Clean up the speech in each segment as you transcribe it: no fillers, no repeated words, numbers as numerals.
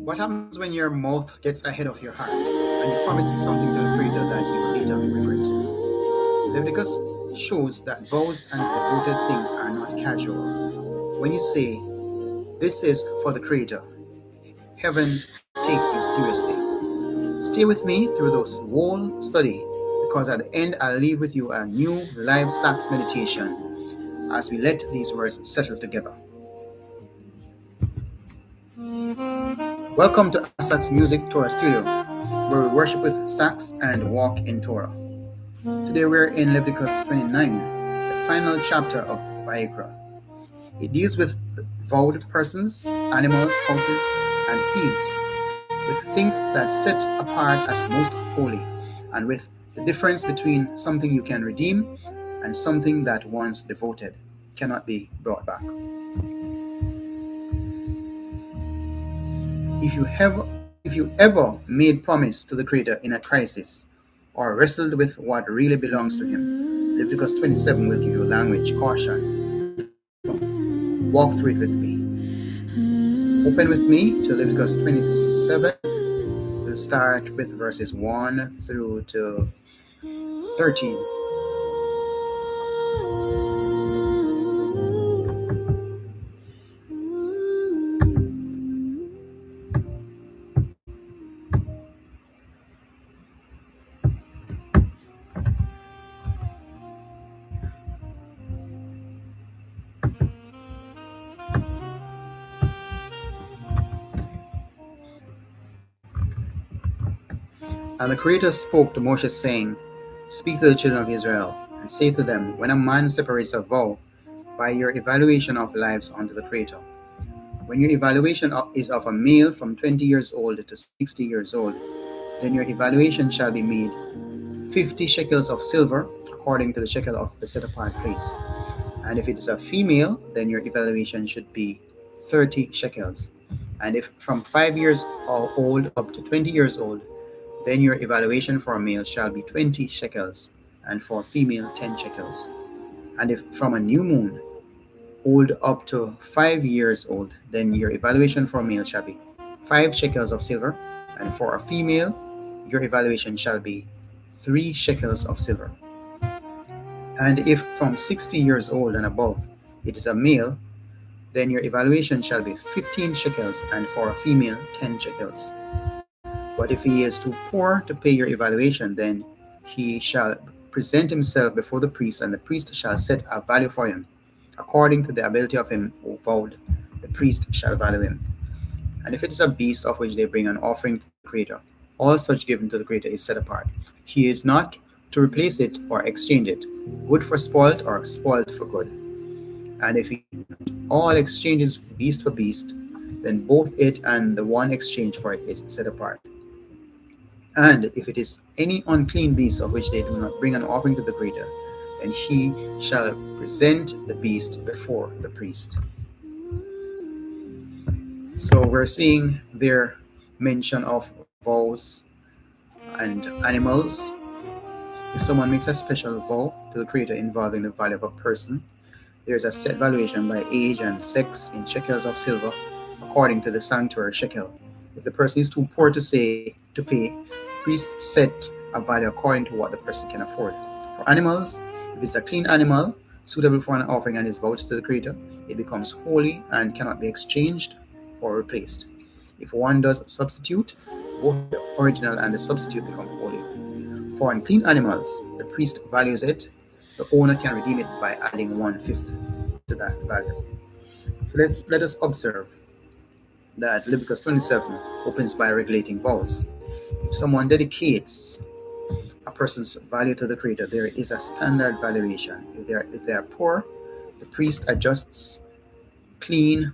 What happens when your mouth gets ahead of your heart and you promise something to the Creator that you will later regret? Leviticus shows that vows and devoted things are not casual. When you say, "This is for the Creator," heaven takes you seriously. Stay with me through this whole study because at the end I'll leave with you a new live sax meditation as we let these words settle together. Welcome to AsahxMusic Torah Studio, where we worship with sax and walk in Torah. Today we're in Leviticus 29, the final chapter of Vayikra. It deals with vowed persons, animals, houses, and fields, with things that set apart as most holy, and with the difference between something you can redeem and something that once devoted cannot be brought back. If you ever made promise to the Creator in a crisis or wrestled with what really belongs to Him, Leviticus 27 will give you language, caution. Walk through it with me. Open with me to Leviticus 27. We'll start with verses 1 through to 13. And the Creator spoke to Moses, saying, "Speak to the children of Israel, and say to them, when a man separates a vow by your evaluation of lives unto the Creator, when your evaluation is of a male from 20 years old to 60 years old, then your evaluation shall be made 50 shekels of silver, according to the shekel of the set apart place. And if it is a female, then your evaluation should be 30 shekels. And if from 5 years old up to 20 years old, then your evaluation for a male shall be 20 shekels, and for a female 10 shekels. And if from a new moon, old up to 5 years old, then your evaluation for a male shall be 5 shekels of silver, and for a female, your evaluation shall be 3 shekels of silver. And if from 60 years old and above it is a male, then your evaluation shall be 15 shekels, and for a female 10 shekels. But if he is too poor to pay your evaluation, then he shall present himself before the priest, and the priest shall set a value for him. According to the ability of him who vowed, the priest shall value him. And if it is a beast of which they bring an offering to the Creator, all such given to the Creator is set apart. He is not to replace it or exchange it, good for spoiled or spoiled for good. And if he all exchanges beast for beast, then both it and the one exchange for it is set apart. And if it is any unclean beast of which they do not bring an offering to the Creator, then he shall present the beast before the priest. So we're seeing their mention of vows and animals. If someone makes a special vow to the Creator involving the value of a person, there's a set valuation by age and sex in shekels of silver according to the sanctuary shekel. If the person is too poor to pay, priests set a value according to what the person can afford. For animals, if it's a clean animal suitable for an offering and is vowed to the Creator, it becomes holy and cannot be exchanged or replaced. If one does substitute, both the original and the substitute become holy. For unclean animals, the priest values it. The owner can redeem it by adding 1/5 to that value. So let us observe that Leviticus 27 opens by regulating vows. If someone dedicates a person's value to the Creator, there is a standard valuation. If they are poor, the priest adjusts. Clean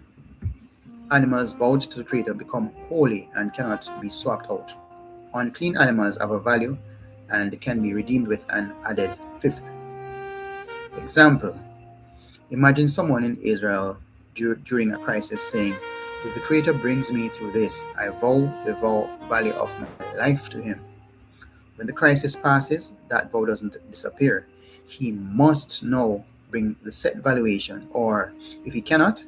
animals vowed to the Creator become holy and cannot be swapped out. Unclean animals have a value and can be redeemed with an added 5th. Example: imagine someone in Israel during a crisis saying, "If the Creator brings me through this, I vow the value of my life to Him." When the crisis passes, that vow doesn't disappear. He must now bring the set valuation, or if he cannot,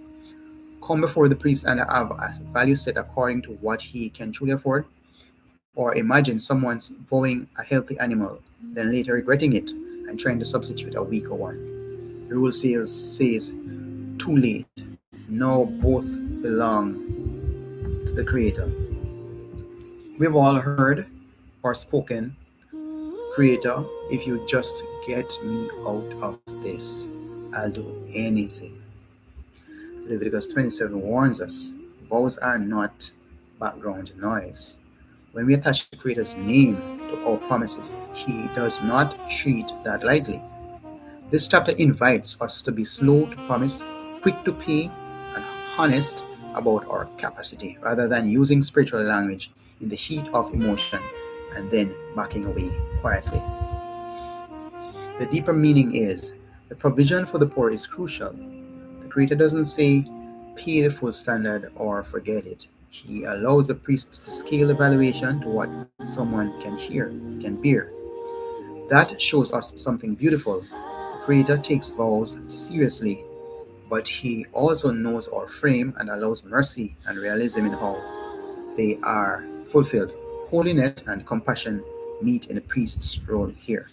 come before the priest and have a value set according to what he can truly afford? Or imagine someone's vowing a healthy animal, then later regretting it and trying to substitute a weaker one. The rule says too late. Now both belong to the Creator. We've all heard or spoken, Creator, if you just get me out of this, I'll do anything. Leviticus 27 warns us, vows are not background noise. When we attach the Creator's name to our promises, He does not treat that lightly. This chapter invites us to be slow to promise, quick to pay, and honest about our capacity, rather than using spiritual language in the heat of emotion and then backing away quietly. The deeper meaning is, the provision for the poor is crucial. The Creator doesn't say, pay the full standard or forget it. He allows the priest to scale the valuation to what someone can bear. That shows us something beautiful. The Creator takes vows seriously, but He also knows our frame and allows mercy and realism in how they are fulfilled. Holiness and compassion meet in the priest's role here.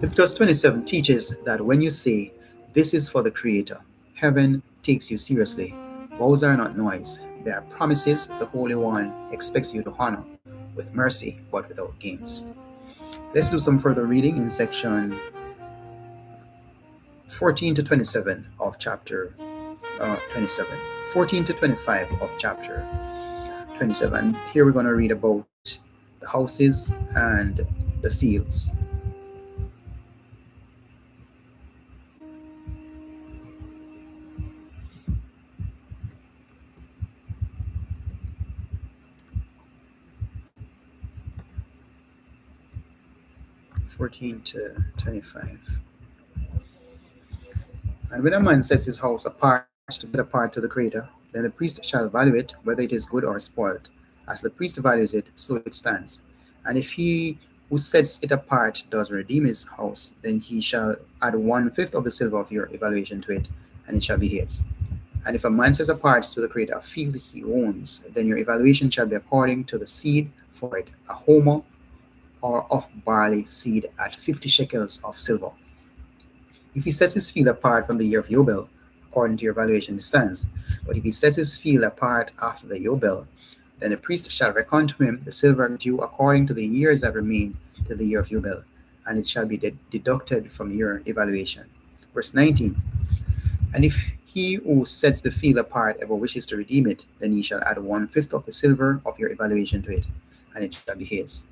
Leviticus 27 teaches that when you say, this is for the Creator, heaven takes you seriously. Vows are not noise. They are promises the Holy One expects you to honor with mercy but without games. Let's do some further reading in section 14 to 27 of chapter 27. 14 to 25 of chapter 27. Here we're going to read about the houses and the fields. To 25. And when a man sets his house apart to the Creator, then the priest shall value it, whether it is good or spoiled. As the priest values it, so it stands. And if he who sets it apart does redeem his house, then he shall add 1/5 of the silver of your evaluation to it, and it shall be his. And if a man sets apart to the Creator a field he owns, then your evaluation shall be according to the seed for it, a homer or of barley seed at 50 shekels of silver. If he sets his field apart from the year of Yobel, according to your valuation, it stands. But if he sets his field apart after the Yobel, then the priest shall reckon to him the silver due according to the years that remain to the year of Yobel, and it shall be deducted from your evaluation. Verse 19. And if he who sets the field apart ever wishes to redeem it, then he shall add 1/5 of the silver of your evaluation to it, and it shall be his.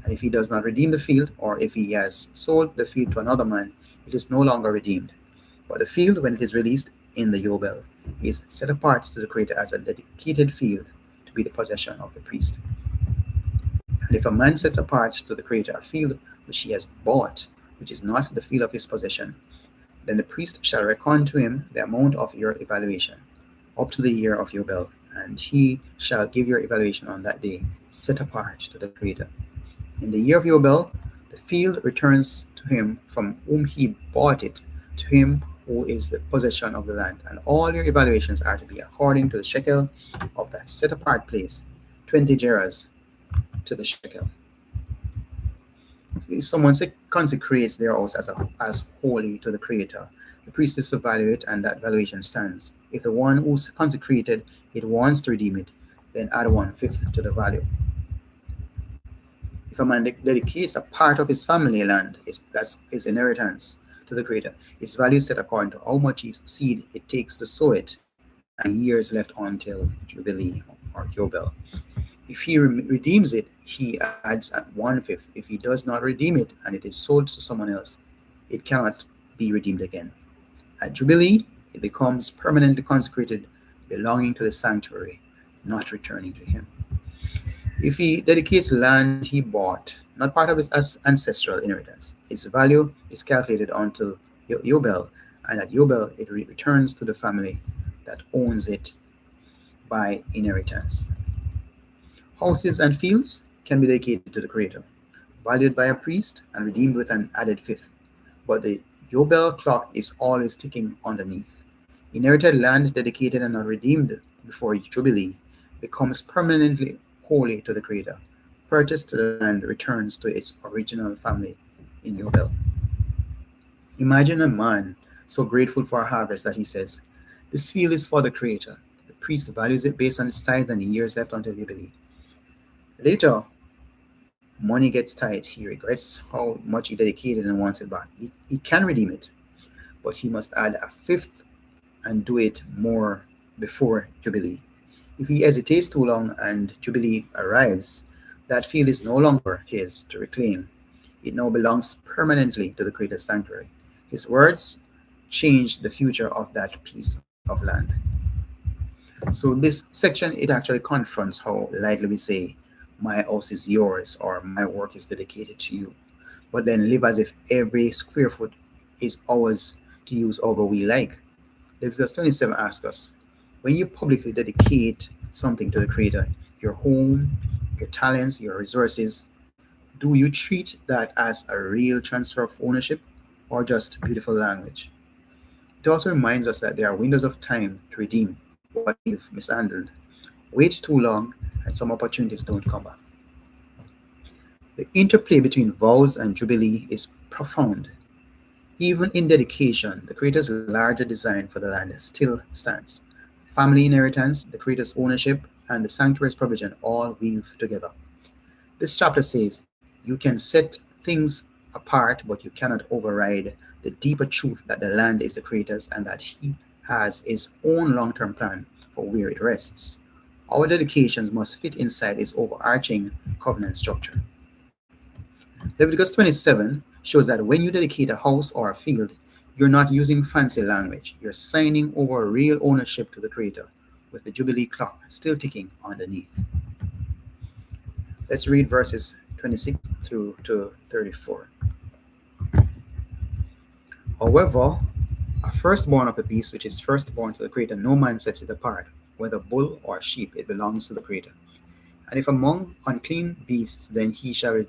And if he does not redeem the field, or if he has sold the field to another man, it is no longer redeemed. But the field, when it is released in the Yobel, is set apart to the Creator as a dedicated field to be the possession of the priest. And if a man sets apart to the Creator a field which he has bought, which is not the field of his possession, then the priest shall reckon to him the amount of your evaluation, up to the year of Yobel, and he shall give your evaluation on that day, set apart to the Creator. In the year of Yobel, the field returns to him from whom he bought it, to him who is the possession of the land, and all your evaluations are to be according to the shekel of that set apart place, 20 gerahs to the shekel. So if someone consecrates their house as holy to the Creator, the priest is to value it, and that valuation stands. If the one who's consecrated it wants to redeem it, then add 1/5 to the value. If a man dedicates a part of his family land, that's his inheritance, to the Creator, its value is set according to how much seed it takes to sow it, and years left until Jubilee or Yobel. If he redeems it, he adds at 1/5. If he does not redeem it and it is sold to someone else, it cannot be redeemed again. At Jubilee, it becomes permanently consecrated, belonging to the sanctuary, not returning to him. If he dedicates land he bought, not part of his ancestral inheritance, its value is calculated until Yobel, and at Yobel it returns to the family that owns it by inheritance. Houses and fields can be dedicated to the Creator, valued by a priest and redeemed with an added 5th, but the Yobel clock is always ticking underneath. Inherited land dedicated and not redeemed before Jubilee becomes permanently holy to the Creator. Purchased land returns to its original family in Yobel. Imagine a man so grateful for a harvest that he says, "This field is for the Creator." The priest values it based on its tithes and the years left until Jubilee. Later, money gets tight. He regrets how much he dedicated and wants it back. He can redeem it, but he must add a fifth and do it more before Jubilee. If he hesitates too long and Jubilee arrives, that field is no longer his to reclaim. It now belongs permanently to the Creator's sanctuary. His words changed the future of that piece of land. So this section, it actually confronts how lightly we say, "My house is yours," or "My work is dedicated to you," but then live as if every square foot is ours to use however we like. Leviticus 27 asks us, when you publicly dedicate something to the Creator, your home, your talents, your resources, do you treat that as a real transfer of ownership or just beautiful language? It also reminds us that there are windows of time to redeem what you've mishandled. Wait too long and some opportunities don't come back. The interplay between vows and jubilee is profound. Even in dedication, the Creator's larger design for the land still stands. Family inheritance, the Creator's ownership, and the sanctuary's provision all weave together. This chapter says you can set things apart, but you cannot override the deeper truth that the land is the Creator's and that He has His own long-term plan for where it rests. Our dedications must fit inside His overarching covenant structure. Leviticus 27 shows that when you dedicate a house or a field, you're not using fancy language. You're signing over real ownership to the Creator, with the Jubilee clock still ticking underneath. Let's read verses 26 through to 34. However, a firstborn of a beast which is firstborn to the Creator, no man sets it apart, whether bull or sheep, it belongs to the Creator. And if among unclean beasts, then he shall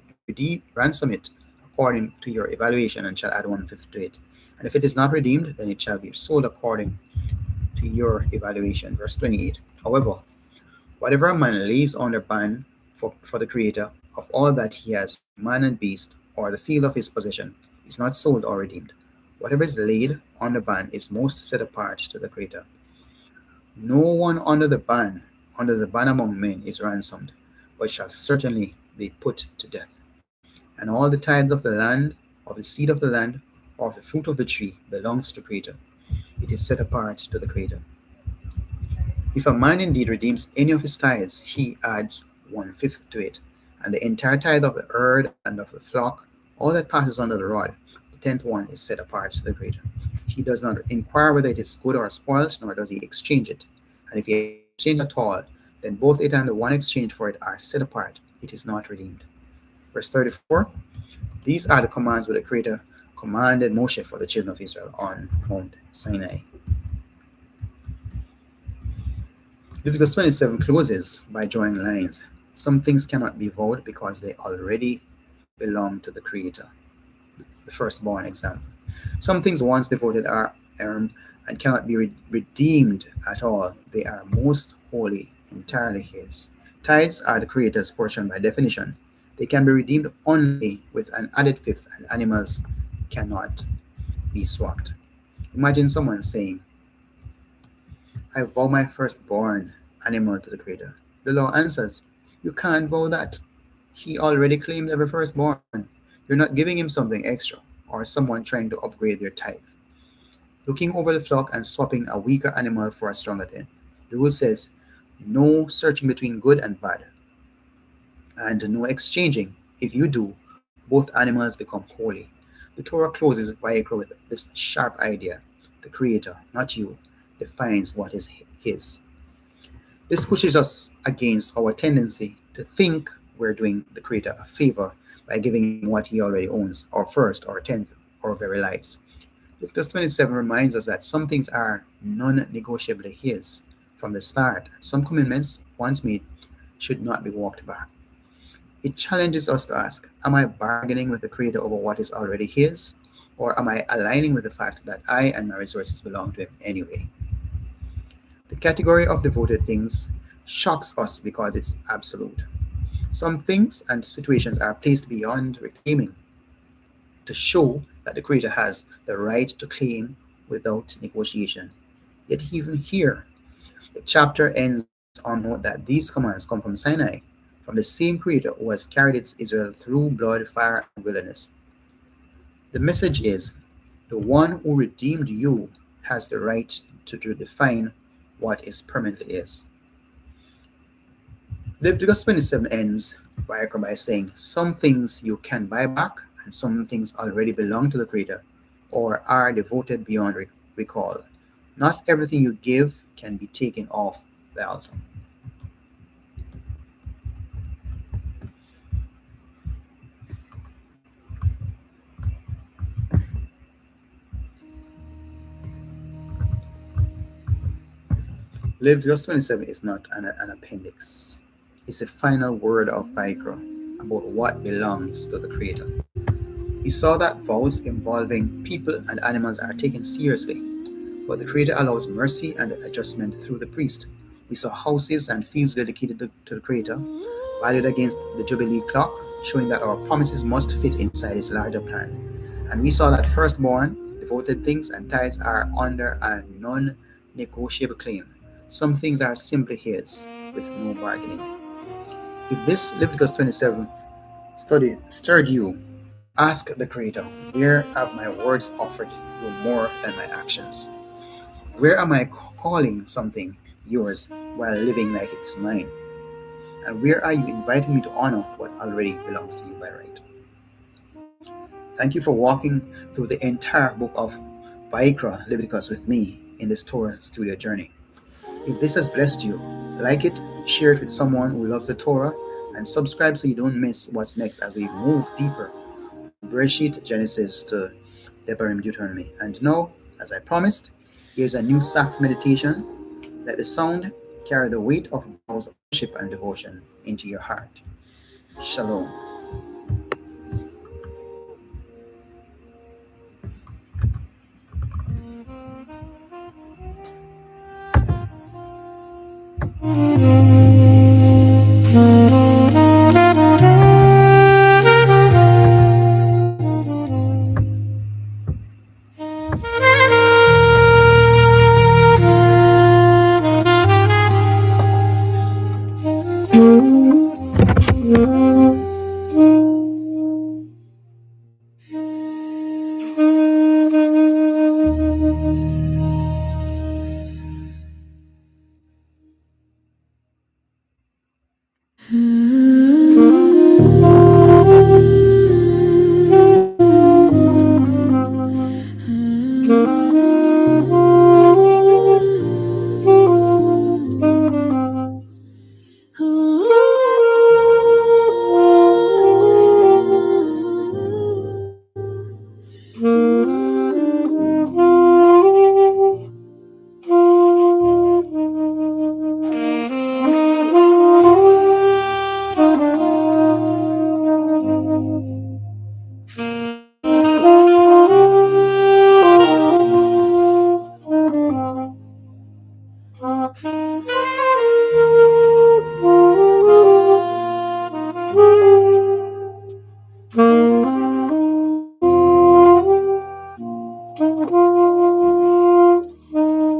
ransom it according to your evaluation, and shall add 1/5 to it. And if it is not redeemed, then it shall be sold according to your evaluation. Verse 28. However, whatever a man lays under ban for the Creator of all that he has, man and beast, or the field of his possession, is not sold or redeemed. Whatever is laid under ban is most set apart to the Creator. No one under the ban among men is ransomed, but shall certainly be put to death. And all the tithes of the land, of the seed of the land, or of the fruit of the tree belongs to the Creator. It is set apart to the Creator. If a man indeed redeems any of his tithes, he adds 1/5 to it, and the entire tithe of the herd and of the flock, all that passes under the rod, the 10th one is set apart to the Creator. He does not inquire whether it is good or spoiled, nor does he exchange it. And if he exchange at all, then both it and the one exchanged for it are set apart. It is not redeemed. Verse 34, these are the commands which the Creator commanded Moshe for the children of Israel on Mount Sinai. Leviticus 27 closes by drawing lines. Some things cannot be vowed because they already belong to the Creator. The firstborn example. Some things once devoted are and cannot be redeemed at all. They are most holy, entirely His. Tithes are the Creator's portion by definition. They can be redeemed only with an added fifth, and animals cannot be swapped. Imagine someone saying, "I vow my firstborn animal to the Creator." The law answers, you can't vow that. He already claimed every firstborn. You're not giving him something extra, or someone trying to upgrade their tithe. Looking over the flock and swapping a weaker animal for a stronger tenth. The rule says, no searching between good and bad, and no exchanging. If you do, both animals become holy. The Torah closes Vayikra with this sharp idea. The Creator, not you, defines what is His. This pushes us against our tendency to think we're doing the Creator a favor by giving him what He already owns, our first, our tenth, our very lives. Leviticus 27 reminds us that some things are non-negotiably His from the start, and some commitments, once made, should not be walked back. It challenges us to ask, am I bargaining with the Creator over what is already His? Or am I aligning with the fact that I and my resources belong to Him anyway? category of devoted things shocks us because it's absolute. Some things and situations are placed beyond reclaiming to show that the Creator has the right to claim without negotiation. Yet, even here, the chapter ends on note that these commands come from Sinai, from the same Creator who has carried its Israel through blood, fire, and wilderness. The message is the one who redeemed you has the right to define what is permanently is. Leviticus 27 ends Vayikra by saying, some things you can buy back, and some things already belong to the Creator or are devoted beyond recall. Not everything you give can be taken off the altar. Leviticus 27 is not an appendix. It's a final word of Vayikra about what belongs to the Creator. We saw that vows involving people and animals are taken seriously, but the Creator allows mercy and adjustment through the priest. We saw houses and fields dedicated to the Creator, valued against the Jubilee clock, showing that our promises must fit inside His larger plan. And we saw that firstborn, devoted things, and tithes are under a non negotiable claim. Some things are simply His, with no bargaining. If this Leviticus 27 study stirred you, ask the Creator, where have my words offered you more than my actions? Where am I calling something yours while living like it's mine? And where are you inviting me to honor what already belongs to you by right? Thank you for walking through the entire book of Vayikra Leviticus with me in this Torah Studio journey. If this has blessed you, like it, share it with someone who loves the Torah, and subscribe so you don't miss what's next as we move deeper from Bereshit, Genesis to Devarim, Deuteronomy. And now, as I promised, here's a new Sax meditation. Let the sound carry the weight of vows of worship and devotion into your heart. Shalom.